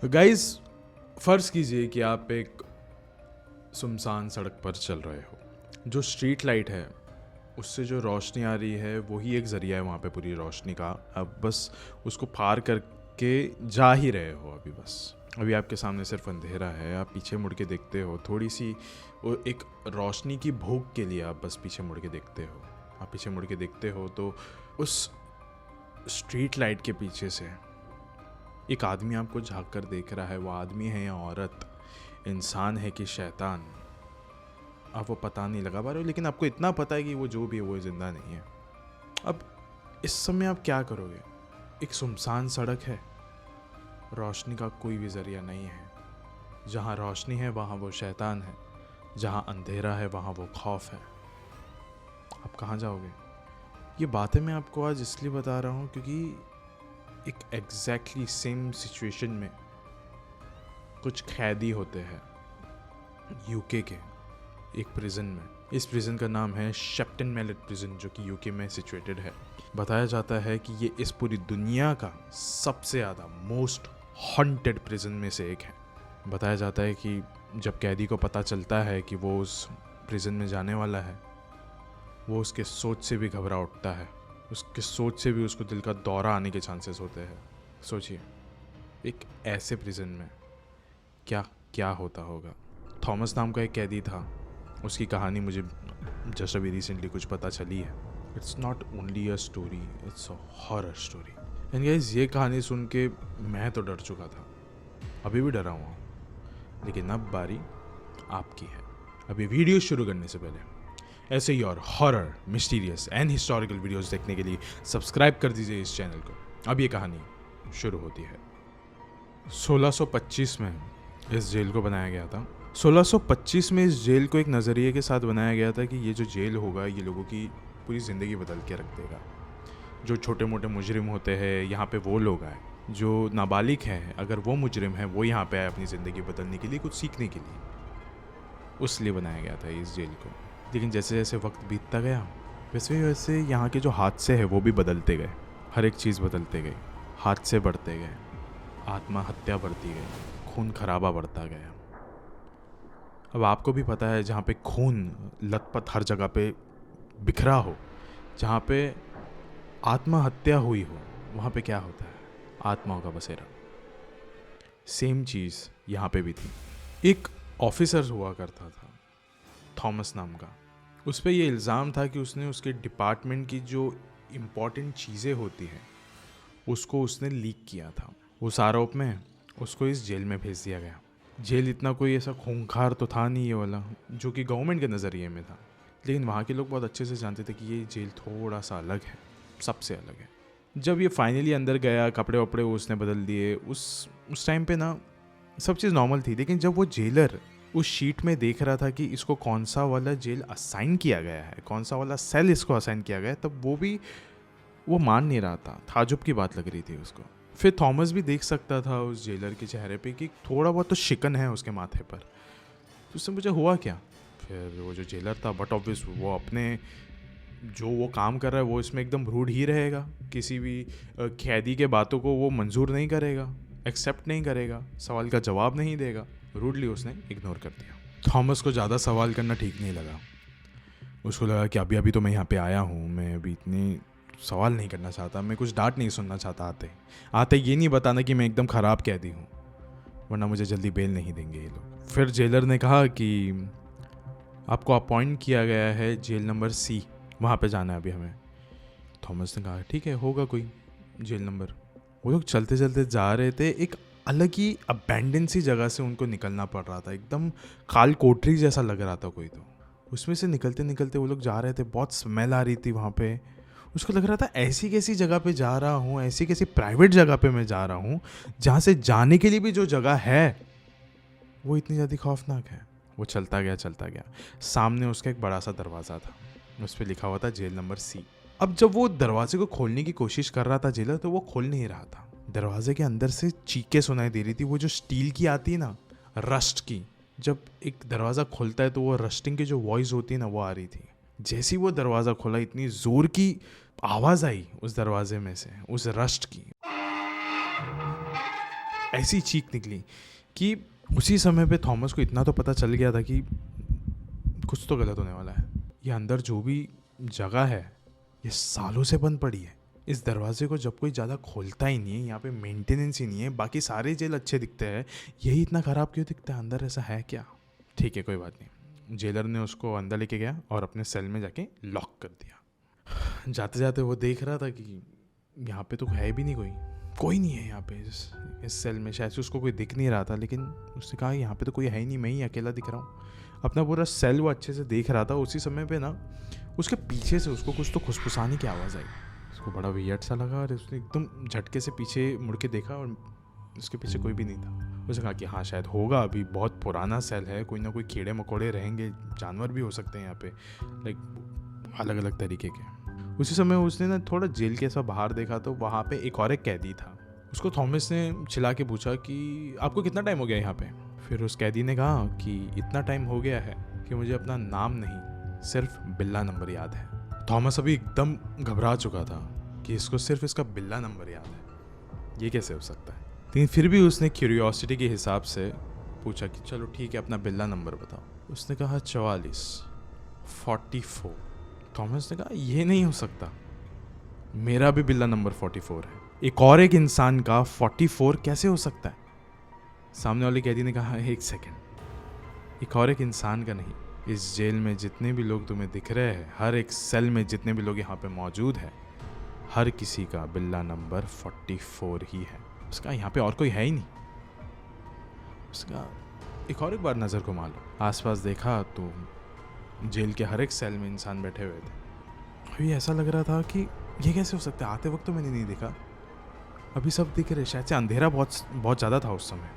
Guys, फ़र्ज़ कीजिए कि आप एक सुनसान सड़क पर चल रहे हो। जो स्ट्रीट लाइट है उससे जो रोशनी आ रही है वही एक ज़रिया है वहाँ पे पूरी रोशनी का। आप बस उसको पार करके जा ही रहे हो। अभी आपके सामने सिर्फ अंधेरा है। आप पीछे मुड़ के देखते हो, थोड़ी सी वो एक रोशनी की भूख के लिए आप बस पीछे मुड़ के देखते हो। आप पीछे मुड़ के देखते हो तो उस स्ट्रीट लाइट के पीछे से एक आदमी आपको झांक कर देख रहा है। वो आदमी है या औरत, इंसान है कि शैतान, आप वो पता नहीं लगा पा रहे हो, लेकिन आपको इतना पता है कि वो जो भी है वो जिंदा नहीं है। अब इस समय आप क्या करोगे? एक सुनसान सड़क है, रोशनी का कोई भी जरिया नहीं है। जहाँ रोशनी है वहाँ वो शैतान है, जहाँ अंधेरा है वहाँ वो खौफ है। आप कहाँ जाओगे? ये बातें मैं आपको आज इसलिए बता रहा हूँ क्योंकि एक एग्जैक्टली सेम सिचुएशन में कुछ कैदी होते हैं यूके के एक प्रिजन में। इस प्रिजन का नाम है शेप्टन मैलेट प्रिजन, जो कि यूके में सिचुएटेड है। बताया जाता है कि ये इस पूरी दुनिया का सबसे ज़्यादा मोस्ट हॉन्टेड प्रिजन में से एक है। बताया जाता है कि जब कैदी को पता चलता है कि वो उस प्रिजन में जाने वाला है, वो उसके सोच से भी घबरा उठता है। उसके सोच से भी उसको दिल का दौरा आने के चांसेस होते हैं। सोचिए, एक ऐसे प्रिजन में क्या क्या होता होगा। थॉमस नाम का एक कैदी था। उसकी कहानी मुझे जस्ट अभी रिसेंटली कुछ पता चली है। It's not only a story, it's a horror story. And guys, ये कहानी सुन के मैं तो डर चुका था, अभी भी डरा हुआ हूँ। लेकिन अब बारी आपकी है। अभी वीडियो शुरू करने से पहले ऐसे ही और horror, mysterious and historical videos देखने के लिए सब्सक्राइब कर दीजिए इस चैनल को। अब ये कहानी शुरू होती है। 1625 में इस जेल को बनाया गया था। 1625 में इस जेल को एक नज़रिए के साथ बनाया गया था कि ये जो जेल होगा ये लोगों की पूरी ज़िंदगी बदल के रख देगा। जो छोटे मोटे मुजरिम होते हैं यहाँ पे वो लोग आए, जो नाबालिग हैं अगर वो मुजरिम हैं वो यहाँ पे आए अपनी ज़िंदगी बदलने के लिए, कुछ सीखने के लिए। उस लिए बनाया गया था इस जेल को। लेकिन जैसे जैसे वक्त बीतता गया वैसे वैसे यहाँ के जो हादसे हैं वो भी बदलते गए। हर एक चीज़ बदलते गए, हादसे बढ़ते गए, आत्महत्या बढ़ती गई, खून खराबा बढ़ता गया। अब आपको भी पता है, जहाँ पे खून लथपथ हर जगह पे बिखरा हो, जहाँ पे आत्महत्या हुई हो, वहाँ पे क्या होता है? आत्माओं का बसेरा। सेम चीज़ यहाँ पे भी थी। एक ऑफिसर हुआ करता था थॉमस नाम का। उस पर यह इल्ज़ाम था कि उसने उसके डिपार्टमेंट की जो इम्पॉर्टेंट चीज़ें होती हैं उसको उसने लीक किया था। उस आरोप में उसको इस जेल में भेज दिया गया। जेल इतना कोई ऐसा खूंखार तो था नहीं ये वाला, जो कि गवर्नमेंट के नज़रिए में था, लेकिन वहाँ के लोग बहुत अच्छे से जानते थे कि ये जेल थोड़ा सा अलग है, सबसे अलग है। जब ये फाइनली अंदर गया, कपड़े वपड़े उसने बदल दिए। उस टाइम पे ना सब चीज़ नॉर्मल थी। लेकिन जब वो जेलर उस शीट में देख रहा था कि इसको कौन सा वाला जेल असाइन किया गया है, कौन सा वाला सेल इसको असाइन किया गया है, तब वो मान नहीं रहा था। ताजुब की बात लग रही थी उसको। फिर थॉमस भी देख सकता था उस जेलर के चेहरे पे कि थोड़ा बहुत तो शिकन है उसके माथे पर। तो उससे मुझे हुआ क्या? फिर वो जो जेलर था, बट ऑब्वियस वो अपने जो वो काम कर रहा है वो इसमें एकदम रूड ही रहेगा। किसी भी कैदी के बातों को वो मंजूर नहीं करेगा, एक्सेप्ट नहीं करेगा, सवाल का जवाब नहीं देगा। रूडली उसने इग्नोर कर दिया। थॉमस को ज़्यादा सवाल करना ठीक नहीं लगा। उसको लगा कि अभी अभी तो मैं यहाँ पे आया हूँ, मैं अभी इतनी सवाल नहीं करना चाहता, मैं कुछ डांट नहीं सुनना चाहता। आते ये नहीं बताना कि मैं एकदम ख़राब कैदी हूँ, वरना मुझे जल्दी बेल नहीं देंगे ये लोग। फिर जेलर ने कहा कि आपको अपॉइंट किया गया है जेल नंबर C, वहाँ पे जाना है अभी हमें। थॉमस ने कहा ठीक है, होगा कोई जेल नंबर। वो लोग चलते चलते जा रहे थे। एक अलग ही अबैंडन सी जगह से उनको निकलना पड़ रहा था। एकदम खाल कोठरी जैसा लग रहा था कोई। तो उसमें से निकलते निकलते वो लोग जा रहे थे। बहुत स्मेल आ रही थी वहाँ पे। उसको लग रहा था ऐसी कैसी जगह पे जा रहा हूँ, ऐसी कैसी प्राइवेट जगह पे मैं जा रहा हूँ, जहाँ से जाने के लिए भी जो जगह है वो इतनी ज़्यादा खौफनाक है। वो चलता गया। सामने उसका एक बड़ा सा दरवाज़ा था, उस पर लिखा हुआ था जेल नंबर C। अब जब वो दरवाजे को खोलने की कोशिश कर रहा था जेलर, तो वो खोल नहीं रहा था। दरवाजे के अंदर से चीखें सुनाई दे रही थी। वो जो स्टील की आती है ना, रस्ट की, जब एक दरवाज़ा खुलता है तो वो रस्टिंग की जो वॉइस होती है ना, वो आ रही थी। जैसे ही वो दरवाज़ा खोला, इतनी ज़ोर की आवाज़ आई उस दरवाजे में से, उस रस्ट की। ऐसी चीख निकली कि उसी समय पे थॉमस को इतना तो पता चल गया था कि कुछ तो गलत होने वाला है। ये अंदर जो भी जगह है ये सालों से बंद पड़ी है। इस दरवाजे को जब कोई ज़्यादा खोलता ही नहीं है, यहाँ पे मेंटेनेंस ही नहीं है, बाकी सारे जेल अच्छे दिखते हैं, यही इतना ख़राब क्यों दिखता है? अंदर ऐसा है क्या? ठीक है, कोई बात नहीं। जेलर ने उसको अंदर लेके गया और अपने सेल में जाके लॉक कर दिया। जाते जाते वो देख रहा था कि यहाँ पे तो है भी नहीं, कोई नहीं है यहाँ पे इस सेल में। शायद से उसको कोई दिख नहीं रहा था, लेकिन उसने कहा यहाँ पे तो कोई है ही नहीं, मैं ही अकेला दिख रहा हूँ। अपना पूरा सेल वो अच्छे से देख रहा था। उसी समय पे ना उसके पीछे से उसको कुछ तो खुसफुसाने की आवाज़ आई। उसको बड़ा वियर्ड सा लगा और उसने एकदम झटके से पीछे मुड़ के देखा और उसके पीछे कोई भी नहीं था। उसने कहा कि हाँ शायद होगा, अभी बहुत पुराना सेल है, कोई ना कोई कीड़े मकोड़े रहेंगे, जानवर भी हो सकते हैं यहाँ पे, लाइक अलग अलग तरीके के। उसी समय उसने ना थोड़ा जेल के ऐसा बाहर देखा तो वहाँ पे एक और एक कैदी था। उसको थॉमस ने चिल्ला के पूछा कि आपको कितना टाइम हो गया यहाँ पे? फिर उस कैदी ने कहा कि इतना टाइम हो गया है कि मुझे अपना नाम नहीं, सिर्फ बिल्ला नंबर याद है। थॉमस अभी एकदम घबरा चुका था कि इसको सिर्फ इसका बिल्ला नंबर याद है, ये कैसे हो सकता है? लेकिन फिर भी उसने क्यूरियोसिटी के हिसाब से पूछा कि चलो ठीक है, अपना बिल्ला नंबर बताओ। उसने कहा 44। थॉमस ने कहा ये नहीं हो सकता, मेरा भी बिल्ला नंबर 44 है, एक और एक इंसान का 44 कैसे हो सकता है? सामने वाले कैदी ने कहा एक सेकेंड, एक और एक इंसान का नहीं, इस जेल में जितने भी लोग तुम्हें दिख रहे हैं, हर एक सेल में जितने भी लोग यहाँ पे मौजूद हैं, हर किसी का बिल्ला नंबर 44 ही है। उसका यहाँ पे और कोई है ही नहीं। उसका एक बार नज़र घुमा लो, आसपास देखा तो जेल के हर एक सेल में इंसान बैठे हुए थे। अभी ऐसा लग रहा था कि ये कैसे हो सकता है, आते वक्त तो मैंने नहीं देखा, अभी सब दिख रहे। शायद से अंधेरा बहुत ज़्यादा था उस समय,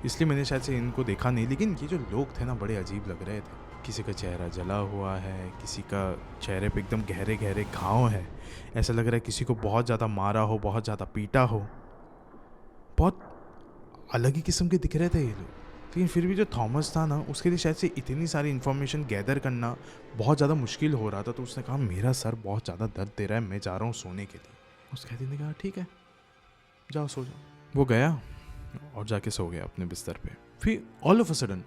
इसलिए मैंने शायद से इनको देखा नहीं। लेकिन ये जो लोग थे ना, बड़े अजीब लग रहे थे। किसी का चेहरा जला हुआ है, किसी का चेहरे पे एकदम गहरे गहरे घाव है, ऐसा लग रहा है किसी को बहुत ज़्यादा मारा हो, बहुत ज़्यादा पीटा हो। बहुत अलग ही किस्म के दिख रहे थे ये लोग। लेकिन फिर भी जो थॉमस था ना, उसके लिए शायद से इतनी सारी इन्फॉर्मेशन गैदर करना बहुत ज़्यादा मुश्किल हो रहा था। तो उसने कहा मेरा सर बहुत ज़्यादा दर्द दे रहा है, मैं जा रहा हूँ सोने के लिए। उस कैदी ने कहा ठीक है, जाओ सो जाओ। वो गया और जाके सो गया अपने बिस्तर पे। फिर ऑल ऑफ अ सडन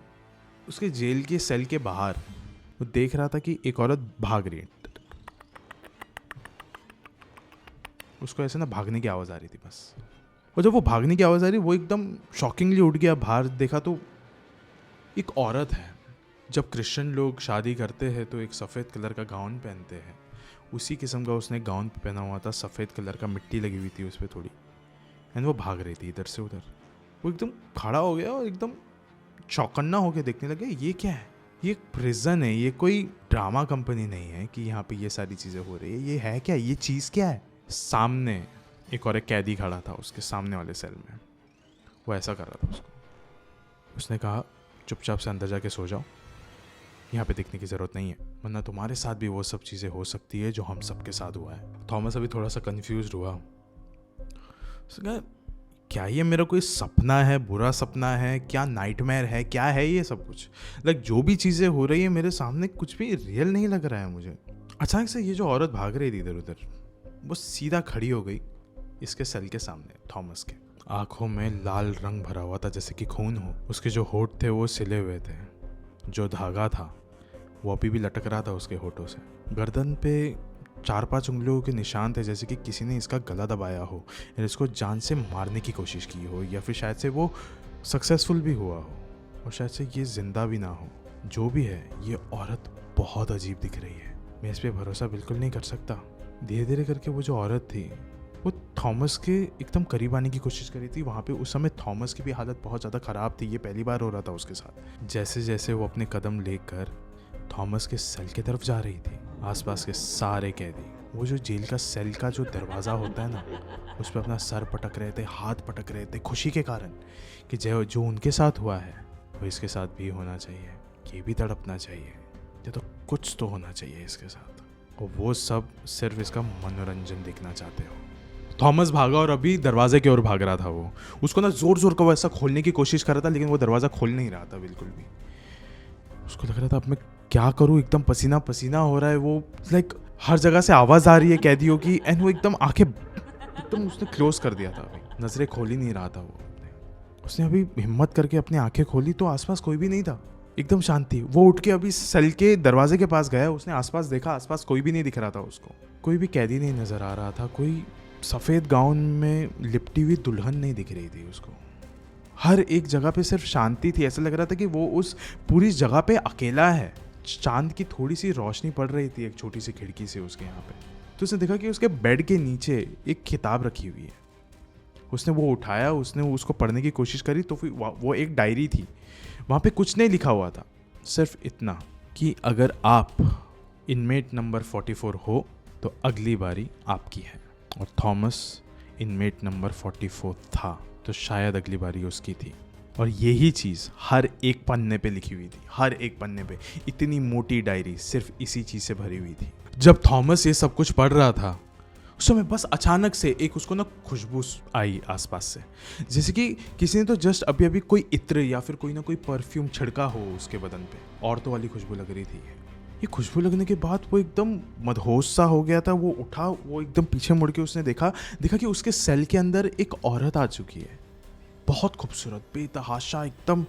उसके जेल के सेल के बाहर वो देख रहा था कि एक औरत भाग रही है। उसको ऐसे ना भागने की आवाज़ आ रही थी बस। और जब वो भागने की आवाज़ आ रही, वो एकदम शॉकिंगली उठ गया, बाहर देखा तो एक औरत है। जब क्रिश्चियन लोग शादी करते हैं तो एक सफ़ेद कलर का गाउन पहनते हैं, उसी किस्म का उसने गाउन पहना हुआ था, सफ़ेद कलर का, मिट्टी लगी हुई थी उस पर थोड़ी, एंड वो भाग रही थी इधर से उधर। वो एकदम खड़ा हो गया और एकदम चौकन्ना होकर देखने लगे, ये क्या है? ये एक प्रिजन है, ये कोई ड्रामा कंपनी नहीं है कि यहाँ पे ये सारी चीज़ें हो रही है। ये है क्या? ये चीज़ क्या है? सामने एक और एक कैदी खड़ा था उसके सामने वाले सेल में। वो ऐसा कर रहा था उसको। उसने कहा चुपचाप से अंदर जाके सो जाओ, यहाँ पे दिखने की ज़रूरत नहीं है, वरना तुम्हारे साथ भी वो सब चीज़ें हो सकती है जो हम सबके साथ हुआ है। थॉमस अभी थोड़ा सा कंफ्यूज हुआ। उसने कहा क्या ये मेरा कोई सपना है, बुरा सपना है, क्या नाइटमेयर है, क्या है ये सब कुछ? लाइक जो भी चीज़ें हो रही है मेरे सामने, कुछ भी रियल नहीं लग रहा है मुझे। अचानक से ये जो औरत भाग रही थी इधर उधर, वो सीधा खड़ी हो गई इसके सेल के सामने, थॉमस के। आंखों में लाल रंग भरा हुआ था जैसे कि खून हो। उसके जो होठ थे वो सिले हुए थे, जो धागा था वो अभी भी लटक रहा था उसके होठों से। गर्दन पे 4-5 उंगलियों के निशान थे, जैसे कि किसी ने इसका गला दबाया हो या इसको जान से मारने की कोशिश की हो, या फिर शायद से वो सक्सेसफुल भी हुआ हो और शायद से ये जिंदा भी ना हो। जो भी है, ये औरत बहुत अजीब दिख रही है, मैं इस पर भरोसा बिल्कुल नहीं कर सकता। धीरे धीरे करके वो जो औरत थी वो थॉमस के एकदम करीब आने की कोशिश कर रही थी। वहाँ पे उस समय थॉमस की भी हालत बहुत ज़्यादा ख़राब थी, ये पहली बार हो रहा था उसके साथ। जैसे जैसे वो अपने कदम लेकर थॉमस के सेल की तरफ जा रही थी, आसपास के सारे कैदी, वो जो जेल का सेल का जो दरवाज़ा होता है ना, उस पर अपना सर पटक रहे थे, हाथ पटक रहे थे, खुशी के कारण कि जो उनके साथ हुआ है वो इसके साथ भी होना चाहिए, ये भी तड़पना चाहिए, ये तो कुछ तो होना चाहिए इसके साथ। और वो सब सिर्फ इसका मनोरंजन देखना चाहते हो। थॉमस भागा और अभी दरवाजे की ओर भाग रहा था। वो उसको ना जोर जोर का वो ऐसा खोलने की कोशिश कर रहा था, लेकिन वो दरवाज़ा खोल नहीं रहा था बिल्कुल भी। उसको लग रहा था अब मैं क्या करूं, एकदम पसीना पसीना हो रहा है। वो लाइक हर जगह से आवाज़ आ रही है कैदियों की, एंड वो एकदम आंखें एकदम उसने क्लोज कर दिया था, अभी नजरें खोल ही नहीं रहा था वो। उसने अभी हिम्मत करके अपनी आंखें खोली तो आसपास कोई भी नहीं था, एकदम शांति। वो उठ के अभी सेल के दरवाजे के पास गया, उसने आसपास देखा, आसपास कोई भी नहीं दिख रहा था उसको, कोई भी कैदी नहीं नजर आ रहा था, कोई सफ़ेद गाउन में लिपटी हुई दुल्हन नहीं दिख रही थी उसको। हर एक जगह पे सिर्फ शांति थी, ऐसा लग रहा था कि वो उस पूरी जगह पे अकेला है। चांद की थोड़ी सी रोशनी पड़ रही थी एक छोटी सी खिड़की से उसके यहाँ पे। तो उसने देखा कि उसके बेड के नीचे एक किताब रखी हुई है। उसने वो उठाया, उसने उसको पढ़ने की कोशिश करी तो फिर वो एक डायरी थी। वहाँ पे कुछ नहीं लिखा हुआ था, सिर्फ इतना कि अगर आप इनमेट नंबर 44 हो तो अगली बारी आपकी है। और थॉमस इनमेट नंबर 44 था, तो शायद अगली बारी उसकी थी। और यही चीज़ हर एक पन्ने पे लिखी हुई थी, हर एक पन्ने पे इतनी मोटी डायरी सिर्फ इसी चीज़ से भरी हुई थी। जब थॉमस ये सब कुछ पढ़ रहा था उस समय बस अचानक से एक उसको ना खुशबू आई आसपास से, जैसे कि किसी ने तो जस्ट अभी अभी कोई इत्र या फिर कोई ना कोई परफ्यूम छिड़का हो उसके बदन पे। औरतों वाली खुशबू लग रही थी ये खुशबू लगने के बाद वो एकदम मदहोश सा हो गया था। वो उठा, वो एकदम पीछे मुड़ के उसने देखा कि उसके सेल के अंदर एक औरत आ चुकी है, बहुत खूबसूरत, बेतहाशा, एकदम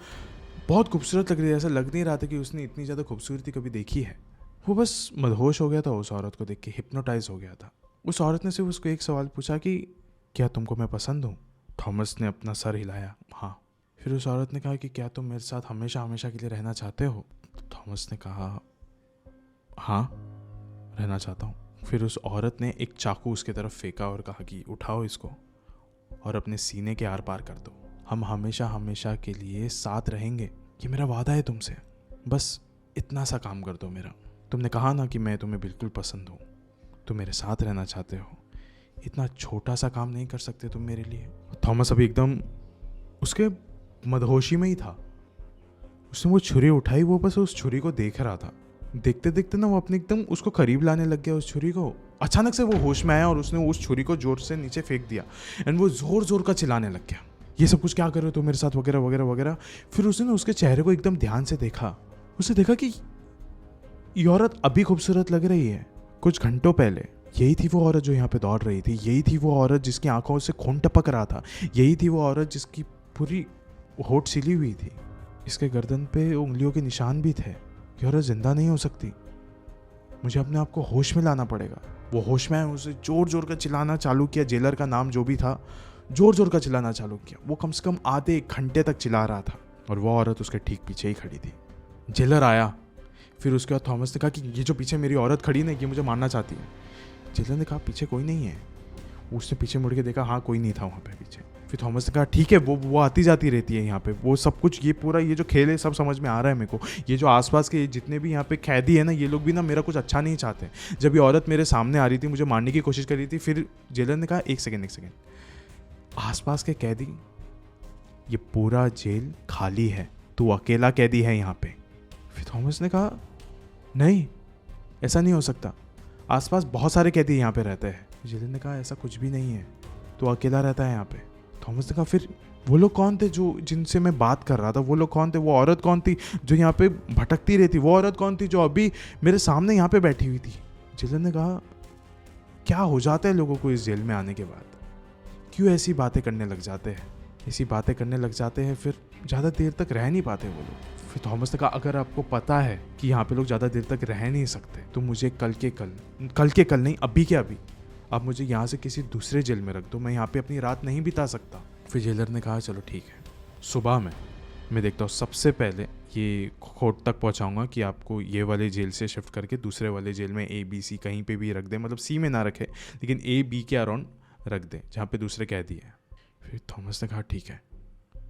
बहुत खूबसूरत लग रही है। ऐसा लग नहीं रहा था कि उसने इतनी ज़्यादा खूबसूरती कभी देखी है। वो बस मदहोश हो गया था उस औरत को देख के, हिप्नोटाइज हो गया था। उस औरत ने सिर्फ उसको एक सवाल पूछा कि क्या तुमको मैं पसंद हूँ? थॉमस ने अपना सर हिलाया, हाँ। फिर उस औरत ने कहा कि क्या तुम मेरे साथ हमेशा हमेशा के लिए रहना चाहते हो? थॉमस ने कहा हाँ, रहना चाहता हूँ। फिर उस औरत ने एक चाकू उसके तरफ फेंका और कहा कि उठाओ इसको और अपने सीने के आर पार कर दो। हम हमेशा हमेशा के लिए साथ रहेंगे, ये मेरा वादा है तुमसे। बस इतना सा काम कर दो मेरा। तुमने कहा ना कि मैं तुम्हें बिल्कुल पसंद हूँ, तुम मेरे साथ रहना चाहते हो, इतना छोटा सा काम नहीं कर सकते तुम मेरे लिए? थॉमस अभी एकदम उसके मदहोशी में ही था। उसने वो छुरी उठाई, वो बस उस छुरी को देख रहा था। देखते देखते ना वो अपने एकदम उसको करीब लाने लग गया उस छुरी को। अचानक से वो होश में आया और उसने उस छुरी को जोर से नीचे फेंक दिया एंड वो जोर जोर का चिल्लाने लग गया, ये सब कुछ क्या कर रहे हो तुम मेरे साथ, वगैरह वगैरह वगैरह। फिर उसने ना उसके चेहरे को एकदम ध्यान से देखा। उसने देखा कि ये औरत अभी खूबसूरत लग रही है, कुछ घंटों पहले यही थी वो औरत जो यहाँ पे दौड़ रही थी, यही थी वो औरत जिसकी आंखों से खून टपक रहा था, यही थी वो औरत जिसकी पूरी होठ सिली हुई थी, इसके गर्दन पे उंगलियों के निशान भी थे। ये औरत जिंदा नहीं हो सकती, मुझे अपने आप को होश में लाना पड़ेगा। वो होश में आया, उसे जोर जोर का चिल्लाना चालू किया, जेलर का नाम जो भी था जोर जोर का चिल्लाना चालू किया। वो कम से कम आधे एक घंटे तक चिल्ला रहा था और वो औरत उसके ठीक पीछे ही खड़ी थी। जेलर आया, फिर उसके बाद थॉमस ने कहा कि ये जो पीछे मेरी औरत खड़ी है ये मुझे मारना चाहती है। जेलर ने कहा पीछे कोई नहीं है। उसने पीछे मुड़ के देखा, हाँ कोई नहीं था वहाँ पे पीछे। फिर थॉमस ने कहा ठीक है, वो आती जाती रहती है यहाँ पे, वो सब कुछ, ये पूरा ये जो खेल है सब समझ में आ रहा है मेरे को। ये जो आसपास के जितने भी यहाँ पे कैदी है ना, ये लोग भी ना मेरा कुछ अच्छा नहीं चाहते। जब ये औरत मेरे सामने आ रही थी, मुझे मारने की कोशिश कर रही थी। फिर जेलर ने कहा एक सेकेंड, आसपास के कैदी, ये पूरा जेल खाली है, तू अकेला कैदी है यहाँ पे। फिर थॉमस ने कहा नहीं, ऐसा नहीं हो सकता, आसपास बहुत सारे कैदी यहाँ पे रहते हैं। जेलर ने कहा ऐसा कुछ भी नहीं है, तो अकेला रहता है यहाँ पे। थॉमस ने कहा फिर वो लोग कौन थे जो जिनसे मैं बात कर रहा था, वो लोग कौन थे, वो औरत कौन थी जो यहाँ पे भटकती रहती, वो औरत कौन थी जो अभी मेरे सामने यहाँ पे बैठी हुई थी? जेलर ने कहा क्या हो जाता है लोगों को इस जेल में आने के बाद, क्यों ऐसी बातें करने लग जाते हैं, ऐसी बातें करने लग जाते हैं, फिर ज़्यादा देर तक रह नहीं पाते वो लोग। फिर थॉमस ने कहा अगर आपको पता है कि यहाँ पे लोग ज़्यादा देर तक रह नहीं सकते तो मुझे कल के कल नहीं, अभी के अभी आप मुझे यहाँ से किसी दूसरे जेल में रख दो, मैं यहाँ पे अपनी रात नहीं बिता सकता। फिर जेलर ने कहा चलो ठीक है, सुबह में मैं देखता हूँ, सबसे पहले ये कोर्ट तक पहुँचाऊँगा कि आपको ये वाले जेल से शिफ्ट करके दूसरे वाले जेल में ABC कहीं पे भी रख दे, मतलब C में ना रखे लेकिन AB के अराउंड रख दे जहाँ पे दूसरे कैदी है। फिर थॉमस ने कहा ठीक है,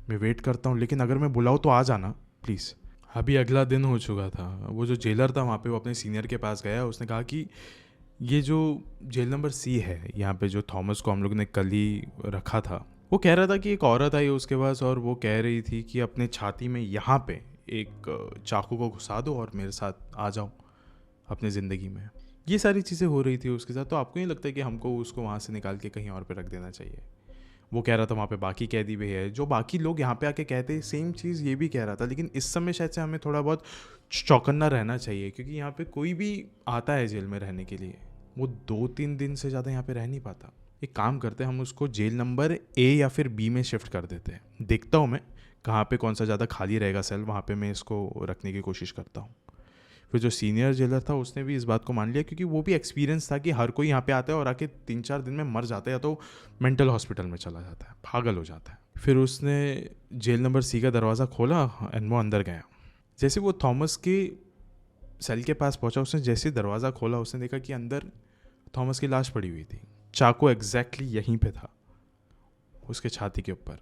मैं वेट करता हूँ, लेकिन अगर मैं बुलाऊँ तो आ जाना प्लीज़। अभी अगला दिन हो चुका था। वो जो जेलर था वहाँ पे वो अपने सीनियर के पास गया, उसने कहा कि ये जो जेल नंबर C है यहाँ पे जो थॉमस को हम लोग ने कल ही रखा था, वो कह रहा था कि एक औरत आई उसके पास और वो कह रही थी कि अपने छाती में यहाँ पे एक चाकू को घुसा दो और मेरे साथ आ जाओ अपनी ज़िंदगी में। ये सारी चीज़ें हो रही थी उसके साथ। तो आपको नहीं लगता है कि हमको उसको वहाँ से निकाल के कहीं और पे रख देना चाहिए? वो कह रहा था वहाँ पे बाकी कैदी भी है, जो बाकी लोग यहाँ पे आके कहते हैं सेम चीज़ ये भी कह रहा था, लेकिन इस समय शायद से हमें थोड़ा बहुत चौकन्ना रहना चाहिए, क्योंकि यहाँ पे कोई भी आता है जेल में रहने के लिए, वो 2-3 दिन से ज़्यादा यहाँ पे रह नहीं पाता। एक काम करते हैं, हम उसको जेल नंबर ए या फिर बी में शिफ्ट कर देते हैं। देखता हूँ मैं कहाँ पे कौन सा ज़्यादा खाली रहेगा सेल, वहाँ पे मैं इसको रखने की कोशिश करता हूँ। फिर जो सीनियर जेलर था उसने भी इस बात को मान लिया, क्योंकि वो भी एक्सपीरियंस था कि हर कोई यहाँ पे आता है और आके 3-4 दिन में मर जाता है या तो मेंटल हॉस्पिटल में चला जाता है, पागल हो जाता है। फिर उसने जेल नंबर सी का दरवाज़ा खोला एंड वो अंदर गया। जैसे वो थॉमस के सेल के पास पहुंचा, उसने जैसे दरवाज़ा खोला उसने देखा कि अंदर थॉमस की लाश पड़ी हुई थी। चाकू एग्जैक्टली यहीं पे था, उसके छाती के ऊपर।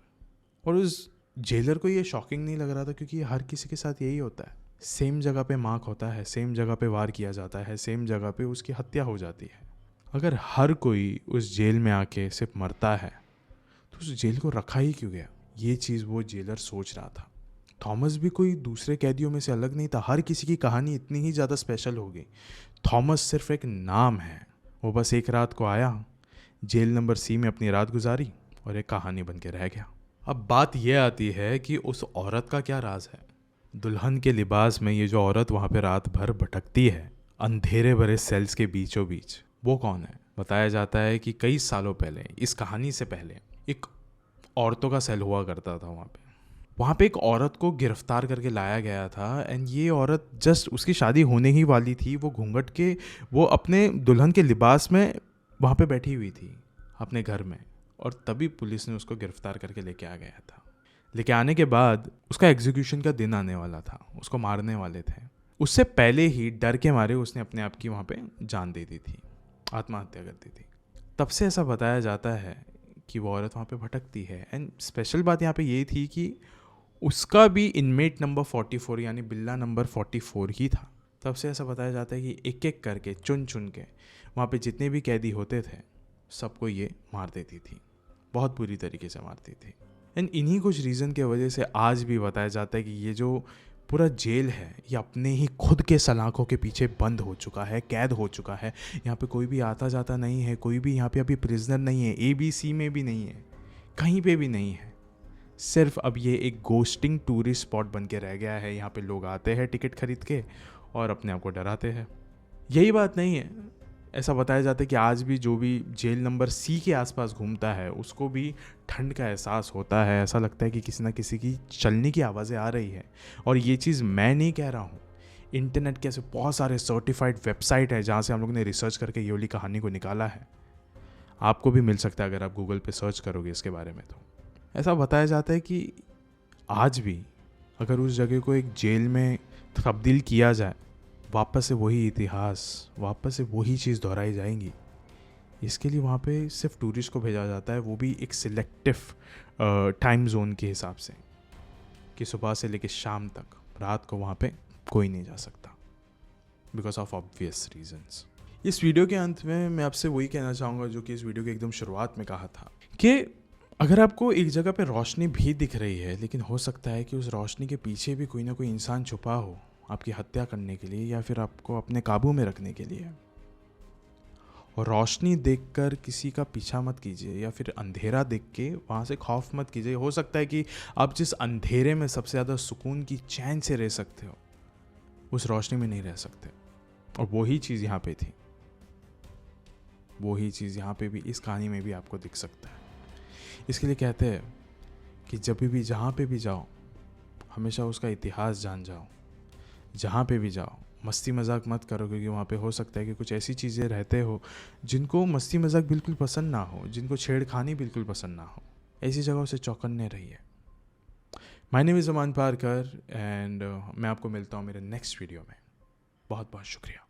और उस जेलर को ये शॉकिंग नहीं लग रहा था, क्योंकि हर किसी के साथ यही होता है। सेम जगह पे मार्क होता है, सेम जगह पे वार किया जाता है, सेम जगह पे उसकी हत्या हो जाती है। अगर हर कोई उस जेल में आके सिर्फ मरता है तो उस जेल को रखा ही क्यों गया? ये चीज़ वो जेलर सोच रहा था। थॉमस भी कोई दूसरे कैदियों में से अलग नहीं था। हर किसी की कहानी इतनी ही ज़्यादा स्पेशल हो गई। थॉमस सिर्फ एक नाम है। वो बस एक रात को आया, जेल नंबर सी में अपनी रात गुजारी और एक कहानी बन के रह गया। अब बात यह आती है कि उस औरत का क्या राज है। दुल्हन के लिबास में ये जो औरत वहाँ पे रात भर भटकती है अंधेरे भरे सेल्स के बीचों बीच, वो कौन है? बताया जाता है कि कई सालों पहले, इस कहानी से पहले, एक औरतों का सेल हुआ करता था वहाँ पे एक औरत को गिरफ्तार करके लाया गया था। एंड ये औरत जस्ट उसकी शादी होने ही वाली थी। वो घूंघट के, वो अपने दुल्हन के लिबास में वहाँ पे बैठी हुई थी अपने घर में, और तभी पुलिस ने उसको गिरफ्तार करके लेके आ गया था। लेके आने के बाद उसका एग्जीक्यूशन का दिन आने वाला था, उसको मारने वाले थे। उससे पहले ही डर के मारे उसने अपने आप की वहाँ पे जान दे दी थी, आत्महत्या कर दी थी। तब से ऐसा बताया जाता है कि वो औरत वहाँ पे भटकती है। एंड स्पेशल बात यहाँ पे ये थी कि उसका भी इनमेट नंबर 44 यानी बिल्ला नंबर 44 ही था। तब से ऐसा बताया जाता है कि एक एक करके चुन चुन के वहाँ पे जितने भी कैदी होते थे सबको ये मार देती थी, बहुत बुरी तरीके से मारती थी। एंड इन्हीं कुछ रीज़न के वजह से आज भी बताया जाता है कि ये जो पूरा जेल है ये अपने ही खुद के सलाखों के पीछे बंद हो चुका है, कैद हो चुका है। यहाँ पे कोई भी आता जाता नहीं है, कोई भी यहाँ पे अभी प्रिजनर नहीं है, ABC में भी नहीं है, कहीं पे भी नहीं है। सिर्फ अब ये एक गोस्टिंग टूरिस्ट स्पॉट बन के रह गया है। यहाँ पे लोग आते हैं टिकट खरीद के और अपने आप को डराते हैं। यही बात नहीं है, ऐसा बताया जाता है कि आज भी जो भी जेल नंबर सी के आसपास घूमता है उसको भी ठंड का एहसास होता है। ऐसा लगता है कि किसी ना किसी की चलने की आवाज़ें आ रही है। और ये चीज़ मैं नहीं कह रहा हूँ, इंटरनेट के ऐसे बहुत सारे सर्टिफाइड वेबसाइट है जहाँ से हम लोगों ने रिसर्च करके ये वाली कहानी को निकाला है। आपको भी मिल सकता है अगर आप गूगल पे सर्च करोगे इसके बारे में। तो ऐसा बताया जाता है कि आज भी अगर उस जगह को एक जेल में तब्दील किया जाए, वापस से वही इतिहास, वापस से वही चीज़ दोहराई जाएंगी। इसके लिए वहाँ पे सिर्फ टूरिस्ट को भेजा जाता है, वो भी एक सिलेक्टिव टाइम जोन के हिसाब से, कि सुबह से लेकर शाम तक, रात को वहाँ पे कोई नहीं जा सकता बिकॉज ऑफ ऑब्वियस रीजंस। इस वीडियो के अंत में मैं आपसे वही कहना चाहूँगा जो कि इस वीडियो के एकदम शुरुआत में कहा था, कि अगर आपको एक जगह पे रोशनी भी दिख रही है, लेकिन हो सकता है कि उस रोशनी के पीछे भी कोई ना कोई इंसान छुपा हो आपकी हत्या करने के लिए या फिर आपको अपने काबू में रखने के लिए। और रोशनी देखकर किसी का पीछा मत कीजिए, या फिर अंधेरा देख के वहाँ से खौफ मत कीजिए। हो सकता है कि आप जिस अंधेरे में सबसे ज़्यादा सुकून की चैन से रह सकते हो, उस रोशनी में नहीं रह सकते। और वही चीज़ यहाँ पे थी, वही चीज़ यहाँ पे भी, इस कहानी में भी आपको दिख सकता है। इसके लिए कहते हैं कि जब भी जहाँ पे भी जाओ हमेशा उसका इतिहास जान जाओ। जहाँ पे भी जाओ मस्ती मजाक मत करो, क्योंकि वहाँ पे हो सकता है कि कुछ ऐसी चीज़ें रहते हो जिनको मस्ती मजाक बिल्कुल पसंद ना हो, जिनको छेड़खानी बिल्कुल पसंद ना हो। ऐसी जगहों से चौकन्ने रहिए। My name is Aman Parkar and मैं आपको मिलता हूँ मेरे नेक्स्ट वीडियो में। बहुत बहुत शुक्रिया।